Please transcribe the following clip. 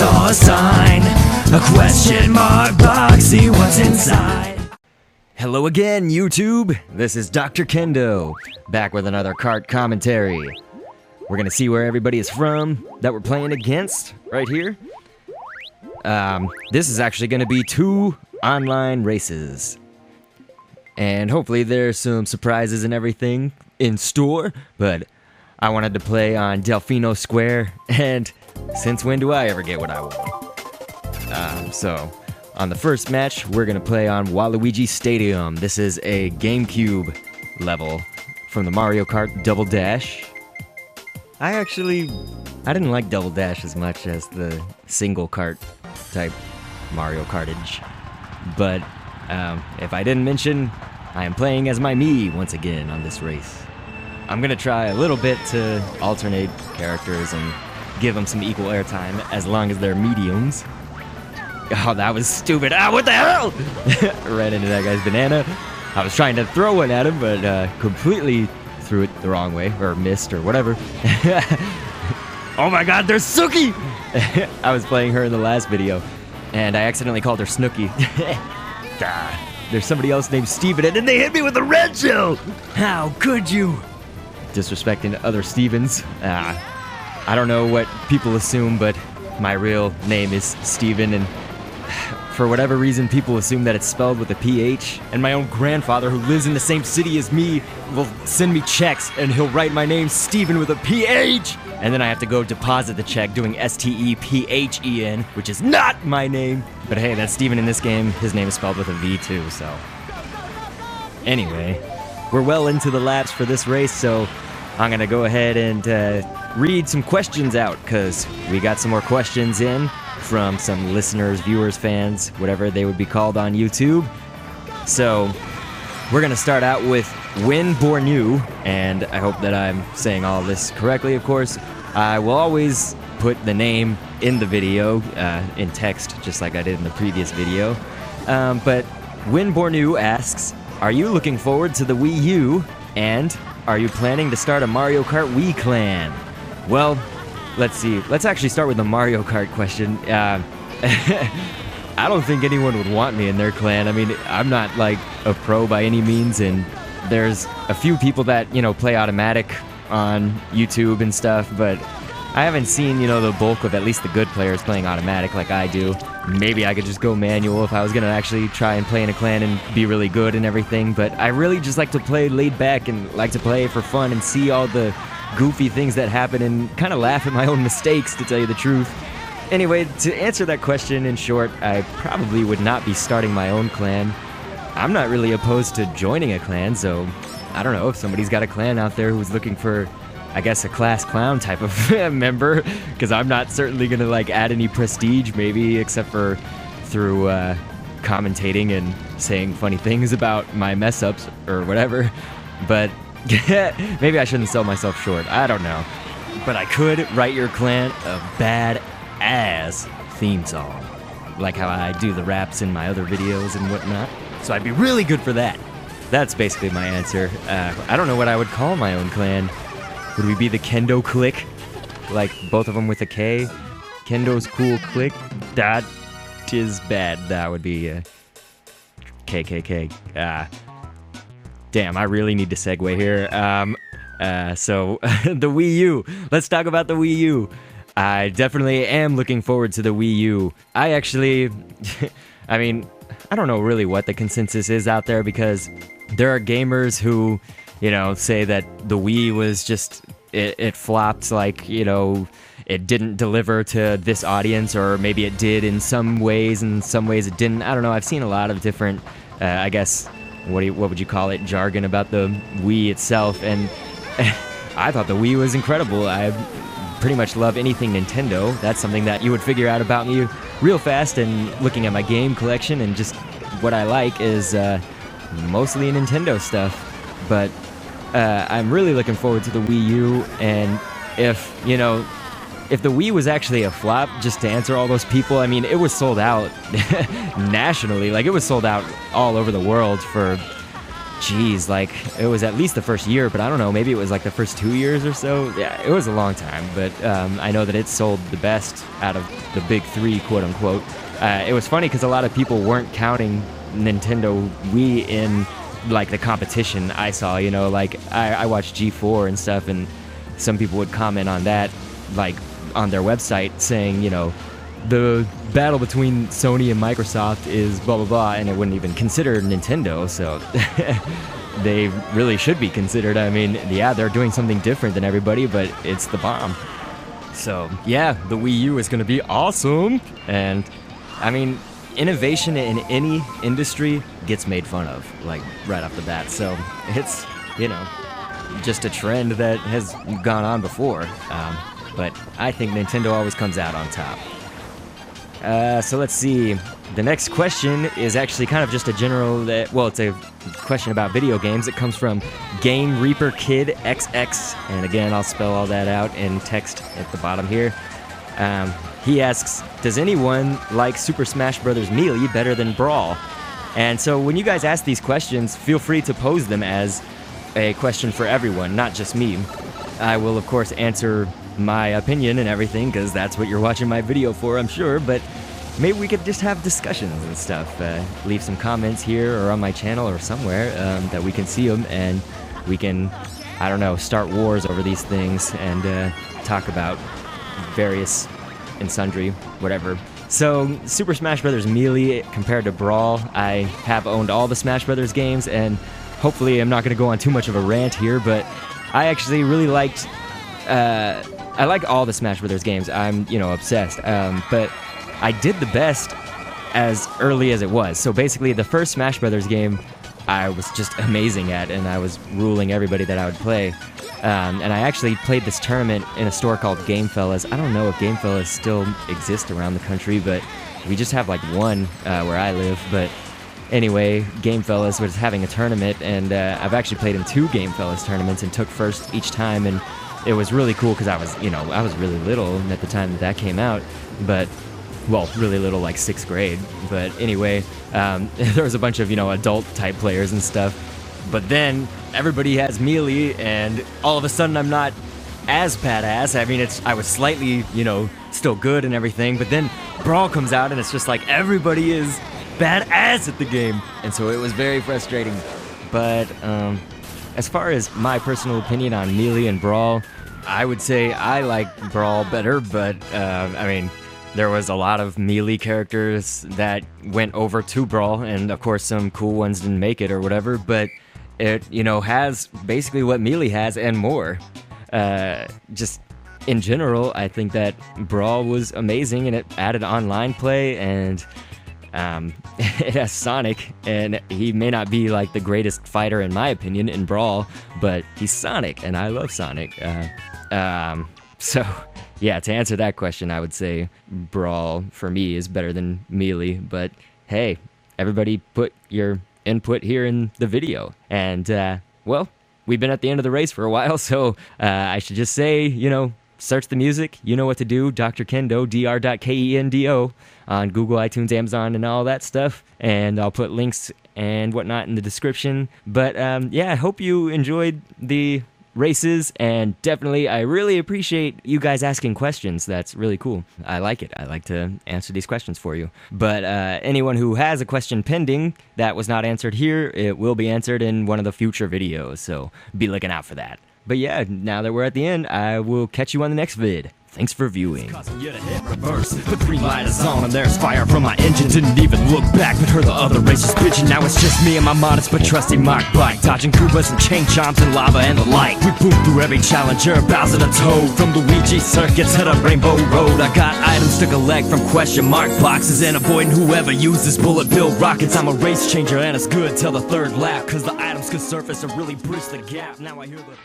saw a sign, a question mark box, see what's inside. Hello again, YouTube. This is Dr. Kendo, back with another kart commentary. We're gonna see where everybody is from that we're playing against right here. This is actually gonna be 2 online races. And hopefully there's some surprises and everything in store, but I wanted to play on Delfino Square, and since when do I ever get what I want? So, on the first match, we're gonna play on Waluigi Stadium. This is a GameCube level from the Mario Kart Double Dash. I didn't like Double Dash as much as the single kart type Mario Kartage. But, if I didn't mention, I am playing as my Mii once again on this race. I'm gonna try a little bit to alternate characters and give them some equal airtime as long as they're mediums. Oh, that was stupid. Ah, what the hell? Ran into that guy's banana. I was trying to throw one at him, but completely threw it the wrong way, or missed, or whatever. Oh my god, there's Suki! I was playing her in the last video, and I accidentally called her Snooki. There's somebody else named Steven, and then they hit me with a red shell! How could you? Disrespecting other Stevens. I don't know what people assume, but my real name is Steven, and for whatever reason, people assume that it's spelled with a PH, and my own grandfather, who lives in the same city as me, will send me checks, and he'll write my name Steven with a PH, and then I have to go deposit the check doing S-T-E-P-H-E-N, which is not my name. But hey, that's Steven in this game. His name is spelled with a V too, so. Anyway, we're well into the laps for this race, so I'm gonna go ahead and read some questions out, because we got some more questions in from some listeners, viewers, fans, whatever they would be called on YouTube. So, we're gonna start out with Win Bornu, and I hope that I'm saying all of this correctly, of course. I will always put the name in the video, in text, just like I did in the previous video. But Win Bornu asks, are you looking forward to the Wii U, and are you planning to start a Mario Kart Wii clan? Well, let's see. Let's actually start with the Mario Kart question. I don't think anyone would want me in their clan. I mean, I'm not like a pro by any means, and there's a few people that, you know, play automatic on YouTube and stuff, but I haven't seen, you know, the bulk of at least the good players playing automatic like I do. Maybe I could just go manual if I was gonna actually try and play in a clan and be really good and everything, but I really just like to play laid back and like to play for fun and see all the goofy things that happen and kind of laugh at my own mistakes, to tell you the truth. Anyway, to answer that question in short, I probably would not be starting my own clan. I'm not really opposed to joining a clan, so I don't know if somebody's got a clan out there who's looking for, I guess, a class clown type of member, because I'm not certainly gonna like add any prestige, maybe, except for through commentating and saying funny things about my mess ups or whatever. But maybe I shouldn't sell myself short. I don't know. But I could write your clan a bad-ass theme song, like how I do the raps in my other videos and whatnot. So I'd be really good for that. That's basically my answer. I don't know what I would call my own clan. Would we be the Kendo Clique? Like, both of them with a K? Kendo's Cool Clique? That is bad. That would be KKK. Damn, I really need to segue here. So, the Wii U. Let's talk about the Wii U. I definitely am looking forward to the Wii U. I actually, I mean, I don't know really what the consensus is out there, because there are gamers who, you know, say that the Wii was just, it flopped, like, you know, it didn't deliver to this audience, or maybe it did in some ways, and some ways it didn't. I don't know, I've seen a lot of different, I guess, what would you call it, jargon about the Wii itself, and I thought the Wii was incredible. I pretty much love anything Nintendo. That's something that you would figure out about me real fast, and looking at my game collection and just what I like is mostly Nintendo stuff. But I'm really looking forward to the Wii U, and if, you know, if the Wii was actually a flop, just to answer all those people, I mean, it was sold out nationally. Like, it was sold out all over the world for geez, like it was at least the first year, but I don't know, maybe it was like the first 2 years or so. Yeah, it was a long time, but I know that it sold the best out of the big three, quote unquote. It was funny because a lot of people weren't counting Nintendo Wii in like the competition I saw, you know, like I watched G4 and stuff, and some people would comment on that, like on their website saying, you know, the battle between Sony and Microsoft is blah blah blah, and it wouldn't even consider Nintendo, so they really should be considered. I mean, yeah, they're doing something different than everybody, but it's the bomb. So yeah, the Wii U is gonna be awesome, and I mean, innovation in any industry gets made fun of, like right off the bat. So it's, you know, just a trend that has gone on before. But I think Nintendo always comes out on top. So let's see. The next question is actually kind of just a general, well, it's a question about video games. It comes from Game Reaper Kid XX, and again, I'll spell all that out in text at the bottom here. He asks, does anyone like Super Smash Bros. Melee better than Brawl? And so when you guys ask these questions, feel free to pose them as a question for everyone, not just me. I will, of course, answer my opinion and everything, because that's what you're watching my video for, I'm sure, but maybe we could just have discussions and stuff. Leave some comments here or on my channel or somewhere that we can see them, and we can, I don't know, start wars over these things and talk about various and sundry, whatever. So, Super Smash Bros. Melee compared to Brawl, I have owned all the Smash Bros. Games, and hopefully I'm not going to go on too much of a rant here, but I actually really liked, I like all the Smash Bros. Games. I'm, you know, obsessed, but I did the best as early as it was. So basically, the first Smash Bros. Game I was just amazing at, and I was ruling everybody that I would play. And I actually played this tournament in a store called Game Fellas. I don't know if Game Fellas still exist around the country, but we just have like one where I live. But anyway, Game Fellas was having a tournament, and I've actually played in 2 Game Fellas tournaments and took first each time, and it was really cool because I was, you know, I was really little at the time that came out, but, well, really little, like 6th grade. But anyway, there was a bunch of, you know, adult type players and stuff. But then everybody has Melee, and all of a sudden I'm not as badass. I mean, I was slightly, you know, still good and everything, but then Brawl comes out and it's just like everybody is badass at the game. And so it was very frustrating. But as far as my personal opinion on Melee and Brawl, I would say I like Brawl better, but I mean, there was a lot of Melee characters that went over to Brawl, and of course some cool ones didn't make it or whatever, but it, you know, has basically what Melee has and more. Just in general, I think that Brawl was amazing, and it added online play, and it has Sonic, and he may not be like the greatest fighter in my opinion in Brawl, but he's Sonic, and I love Sonic. So yeah, to answer that question, I would say Brawl for me is better than Melee, but hey, everybody put your input here in the video. And well, we've been at the end of the race for a while, so I should just say, you know, search the music, you know what to do, Dr. Kendo, Dr.Kendo, on Google, iTunes, Amazon, and all that stuff, and I'll put links and whatnot in the description. But yeah, I hope you enjoyed the races, and definitely I really appreciate you guys asking questions. That's really cool. I like it. I like to answer these questions for you. But anyone who has a question pending that was not answered here, it will be answered in one of the future videos, so be looking out for that. But yeah, now that we're at the end, I will catch you on the next vid. Thanks for viewing. You to hit reverse. The green light is on and there's fire from my engine. Didn't even look back, but heard the other racers bitching. Now it's just me and my modest but trusty mock bike, dodging Koopas and chain chomps and lava and the like. We boom through every challenger, Bowser the Toad, from Luigi circuits to the Rainbow Road. I got items to collect from question mark boxes, and avoiding whoever uses bullet bill rockets. I'm a race changer and it's good till the 3rd lap, cause the items could surface and really bridge the gap. Now I hear the